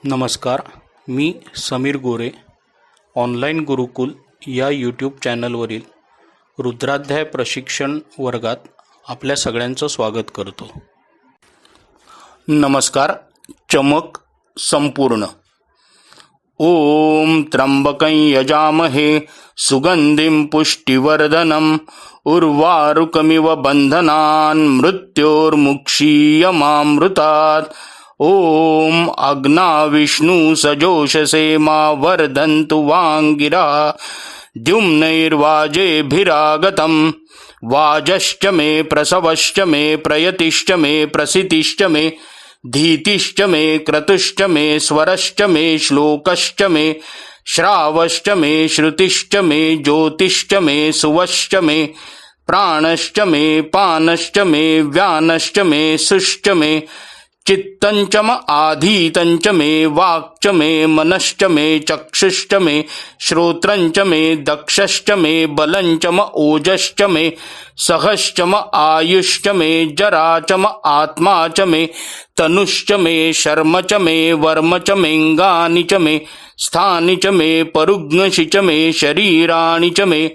नमस्कार. मी समीर गोरे ऑनलाईन गुरुकुल या यूट्यूब चॅनलवरील रुद्राध्याय प्रशिक्षण वर्गात आपल्या सगळ्यांचं स्वागत करतो. नमस्कार. चमक संपूर्ण. ओम त्र्यंबकं यजामहे सुगंधिं पुष्टिवर्धनम् उर्वारुकमिव बंधनान् मृत्योर्मुक्षीयमामृतात्. ओम अग्ना विष्णु सजोषसे मा वर्धन्तु वांगिरा द्युम्नैर्वाजेभिरागतं. वाजश्च मे प्रसवश्च मे प्रयतिश्च मे प्रसितिश्च मे धीतिश्च मे क्रतुश्च मे स्वरश्च मे श्लोकश्च मे श्रावश्च मे श्रुतिश्च मे ज्योतिश्च मे सुवश्च मे प्राणश्च मे पानश्च मे व्यानश्च मे सुश्च मे चित्तञ्च म आधीतञ्च मे वाक्च मे मनश्च मे चक्षुश्च मे श्रोत्रञ्च मे दक्षश्च मे बलञ्च म ओजश्च मे सहश्च म आयुश्च मे जरा च म आत्मा च मे तनुश्च मे शर्म च मे वर्म च मेऽङ्गानि च मे स्थानि च मे परुग्नशि च मे शरीराणि च मे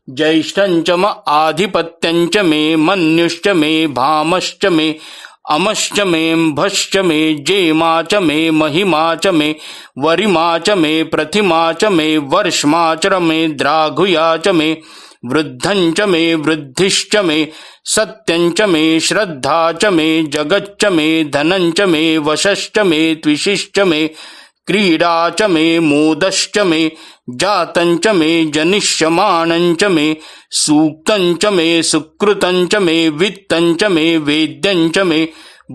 ज्येष्ठञ्च म आधिपत्यञ्च मे मन्युश्च मे भामश्च मे अमश्च मे भश्च मे जेमा च मे महिमा च मे वरिमा च मे प्रतिमा च मे वर्ष्मा च मे द्राघुया च मे वृद्धं च मे वृद्धिश्च मे सत्यं च मे श्रद्धा च मे जगच्च मे धनं च मे वशश्च मे त्विषिश्च मे क्रीडा च मे मोदश्च मे जातं च मे जनिष्यमाणं च मे सूक्तं च मे सुकृतं च मे वित्तं च मे वेद्यं च मे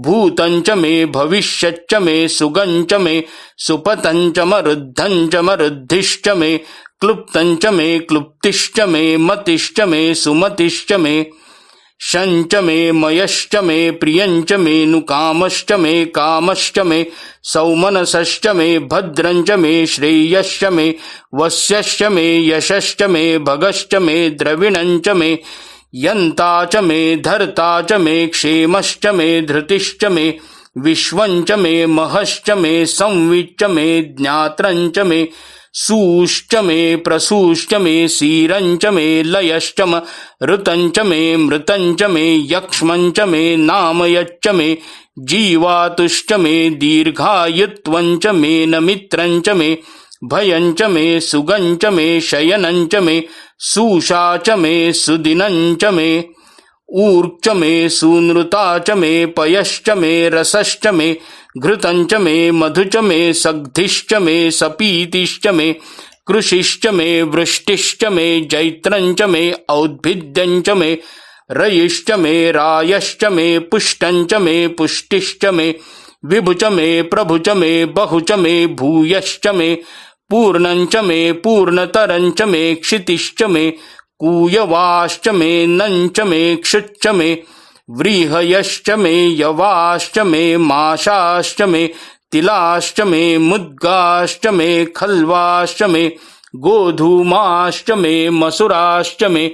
भूतं च मे भविष्यच्च मे सुगं च मे सुपतं च म रुद्धं च म रुद्धिश्च मे क्लुप्तं च मे क्लुप्तिश्च मे मतिश्च मे सुमतिश्च मे शञ्च मे मयश्च मे प्रियञ्च मे नुकामश्च मे कामश्च मे सौमनसश्च मे भद्रञ्च मे श्रेयश्च मे वस्यश्च मे यशश्च मे भगश्च मे द्रविणञ्च मे यन्ता च मे धर्ता च मे क्षेमश्च मे धृतिश्च मे विश्वञ्च मे महश्च मे संविच्च मे ज्ञात्रञ्च मे सूश्च मे प्रसूश्च मे सीरञ्च मे लयश्च म ऋतञ्च मे मृतञ्च मे यक्ष्मञ्च मे नामयच्च मे जीवातुश्च मे दीर्घायुत्वञ्च मे नमित्रञ्च मे भयञ्च मे सुगञ्च मे शयनञ्च मे सूषा च मे सुदिनञ्च मे ऊर्च मे सूनृता च मे पयश्च मे रसश्च मे घृतञ्च मे मधुच मे सग्धिश्च मे सपीतिश्च मे कृषिश्च मे वृष्टिश्च मे जैत्रञ्च मे औद्भिद्यञ्च मे रयिश्च मे रायश्च मे पुष्टञ्च मे पुष्टिश्च मे विभुच मे प्रभुच मे बहुच मे भूयश्च मे पूर्णञ्च मे पूर्णतरञ्च मे क्षितिश्च मे कूयवाश्च मे नञ्च मे क्षुच्च मे व्रीहयश्च मे यवाश्च मे माशाश्च मे तिलाश्च मे मुद्गाश्च मे खल्वाश्च मे गोधूमाश्च मे मसुराश्च मे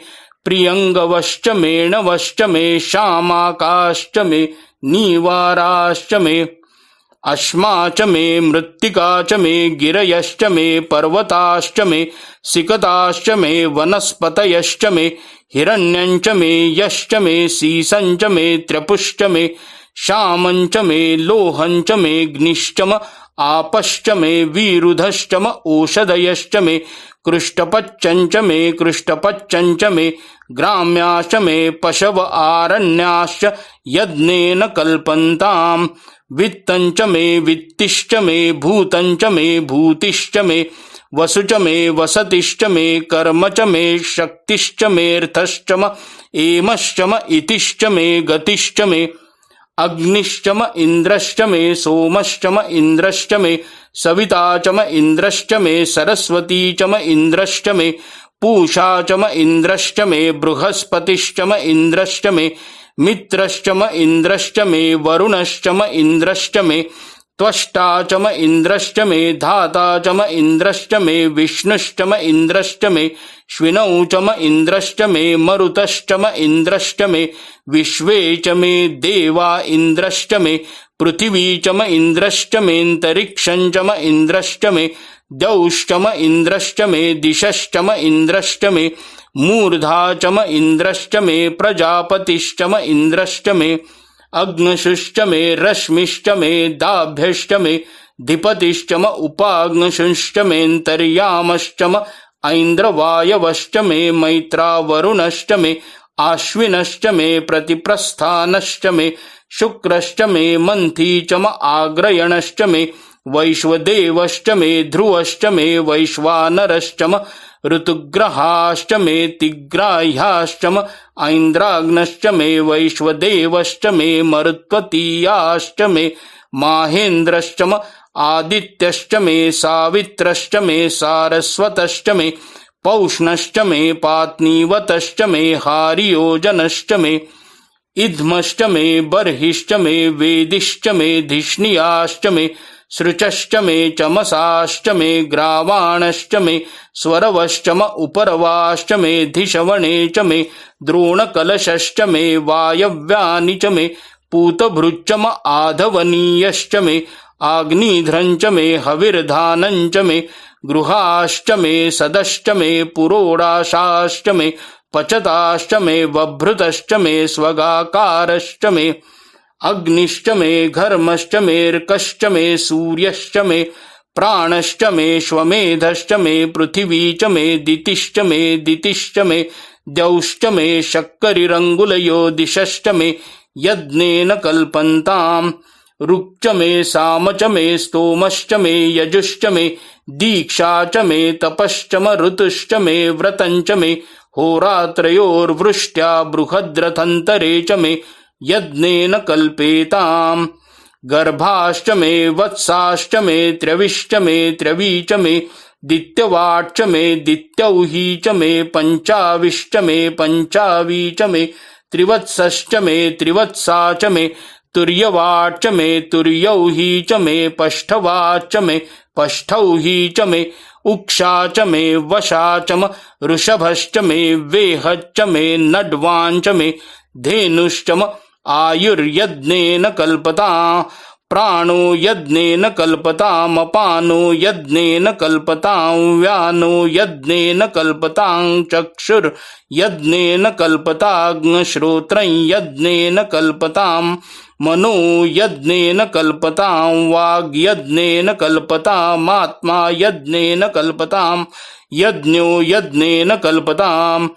प्रियङ्गवश्च मे नवश्च मे शामाकाश्च मे नीवाराश्च मे अश्मा च मे मृत्तिका च मे गिरयश्च मे पर्वताश्च मे सिकताश्च मे वनस्पतयश्च मे हिरण्यञ्च मे यश्च मे सीसञ्च मे त्र्यपुश्च मे श्यामञ्च मे लोहञ्च मे ग्निश्च म आपश्च मे विरुधश्च म ओषधयश्च मे कृष्टपच्चञ्च मे कृष्टपच्चञ्च मे ग्राम्याश्च मे पशव आरण्याश्च यज्ञेन कल्पन्ताम् वित्तञ्च मे वित्तिश्च मे भूतञ्च मे भूतिश्च मे वसुच मे वसतिश्च मे कर्म च मे शक्तिश्च मेऽर्थश्च म एमश्च म इतिश्च मे गतिश्च मे अग्निश्च म इन्द्रश्च मे सोमश्च म इन्द्रश्च मे सविता च म इन्द्रश्च मे सरस्वती च म इन्द्रश्च मे पूषा च म इन्द्रश्च मे बृहस्पतिश्च म इन्द्रश्च मे मित्रश्च म इन्द्रश्च मे वरुणश्च म इन्द्रश्च मे त्वष्टा च म इन्द्रश्च मे धाता च म इन्द्रश्च मे विष्णुश्च म इन्द्रश्च मे श्विनौ च म इन्द्रश्च मे मरुतश्च म इन्द्रश्च मे विश्वे च मे देवा इन्द्रश्च मे पृथिवी च म इंद्रश्च मेऽन्तरिक्षं म इंद्रश्च मे द्यौश्च म इंद्रश्च मे दिशश्च म इंद्रश्च मे मूर्धा च म इंद्रश्च मे प्रजापतिश्च म इंद्रश्च मे अग्नशुश्च मे रश्मिश्च मे दाभ्यश्च मे धिपतिश्च म उपाग्नशुश्च मेऽन्तर्यामश्च म ऐन्द्रवायवश्च मे मैत्रावरुणश्च मे आश्विनश्च मे प्रतिप्रस्थानश्च मे शुक्रश्च मे मंथी च म आग्रयणश्च मे वैश्वदेवश्च मे ध्रुवश्च मे वैश्वानरश्च म ऋतुग्रहाश्च मे तिग्राह्याश्च म ऐन्द्राग्नश्च मे वैश्वदेवश्च मे मरुत्वतीयाश्च मे माहेन्द्रश्च म आदित्यश्च मे सावित्रश्च मे सारस्वतश्च मे पौष्णश्च मे पात्नीवतश्च मे हारियोजनश्च मे इद्मश्च मे बर्हिश्च मे वेदिश्च मे धिष्णियाश्च मे सृचश्च मे चमसाश्च मे ग्रावाणश्च मे स्वरवश्च म उपरवाश्च मे धिषवणे च मे द्रोणकलशश्च मे वायव्यानि च मे पूतभृच्च म आधवनीयश्च मे आग्निध्रञ्च मे हविर्धानञ्च मे गृहाश्च मे सदश्च मे पुरोडाशाश्च मे पचताश्च मे बभृतश्च मे स्वगाकारश्च मे अग्निश्च मे घर्मश्च मेऽर्कश्च मे सूर्यश्च मे प्राणश्च मे श्वमेधश्च मे पृथिवी च मे दितिश्च मे दितिश्च मे द्यौश्च मे शक्करिरङ्गुलयो दिशश्च मे यज्ञेन कल्पन्ताम् ऋक्च मे साम च मे स्तोमश्च मे यजुश्च मे दीक्षा च मे तपश्च म ऋतुश्च मे व्रतञ्च मे होरात्रयोर्वृष्ट्या बृहद्रथन्तरे च मे यज्ञेन कल्पेताम् गर्भाश्च मे वत्साश्च मे त्र्यविश्च मे त्र्यवी च मे दित्यवाट्च मे दित्यौही च मे पञ्चाविश्च मे पञ्चावी च मे त्रिवत्सश्च मे त्रिवत्सा च मे तुर्यवाट्च मे तुर्यौही च मे पष्ठवाच्च मे पष्ठौही च मे उक्षा च मे वशा च म ऋषभश्च मे वेहच्च मे नड्वाञ्च मे धेनुश्च म आयुर्यज्ञेन कल्पता प्राणो यज्ञेन कल्पताम् अपानो यज्ञेन कल्पताम् व्यानो यज्ञेन कल्पताम् चक्षुर्यज्ञेन कल्पताग्नश्रोत्रं यज्ञेन कल्पताम् मनो यज्ञेन कल्पताम् वाग्यज्ञेन कल्पतामात्मा यज्ञेन कल्पताम् यज्ञो यज्ञेन कल्पताम्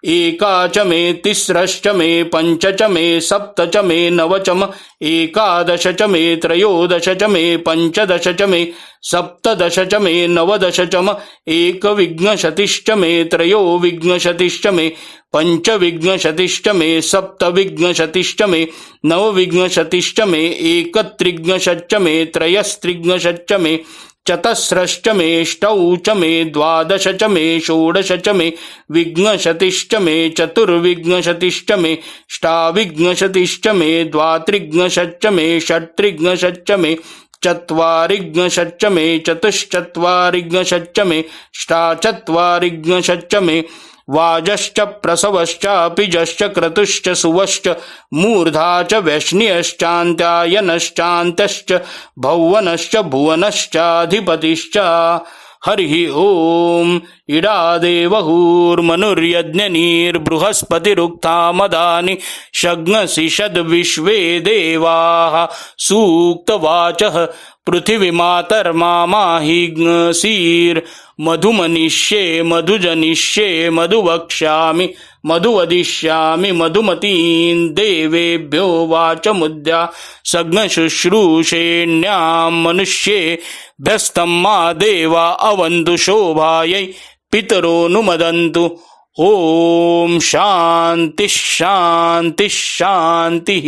एका च मे तिस्रश्च मे पञ्च च मे सप्त च मे नव च म एकादश च मे त्रयोदश च मे पञ्चदश च मे सप्तदश च मे नवदश च म एकविंशतिश्च मे त्रयोविंशतिश्च मे पञ्चविंशतिश्च मे सप्तविंशतिश्च मे नवविंशतिश्च मे एकत्रिंशच्च मे त्रयस्त्रिंशच्च मे चतस्रश्च मे अष्टौ च मे द्वादश च मे षोडश च मे विंशतिश्च मे चतुर्विंशतिश्च मे अष्टाविंशतिश्च मे द्वात्रिंशच्च मे षट्त्रिंशच्च मे चत्वारिंशच्च मे चतुश्चत्वारिंशच्च मे अष्टाचत्वारिंशच्च मे वाजश्च प्रसवश्चापिजश्च क्रतुश्च सुवश्च मूर्धा च वैष्ण्यश्चान्त्यायनश्चान्तश्च भौवनश्च भुवनश्चाधिपतिश्च हरिः ओम इडादेवहुर्मनुर्यज्ञनीर्बृहस्पतिरुक्तामदानि शग्नसिषद्विश्वे देवाः सूक्तवाचः पृथिवीमातर्मामाहिग्नसीर्मधुमनिष्ये मधुजनिष्ये मधुवक्ष्यामि मधुवदिष्यामि मधुमतीं देवेभ्यो वाचमुद्या सग्नशुश्रूषेण्यां मनुष्येभ्यस्तं मा देवा अवन्तु शोभायै पितरोऽनुमदन्तु। ओम शान्तिः शान्तिः शान्तिः।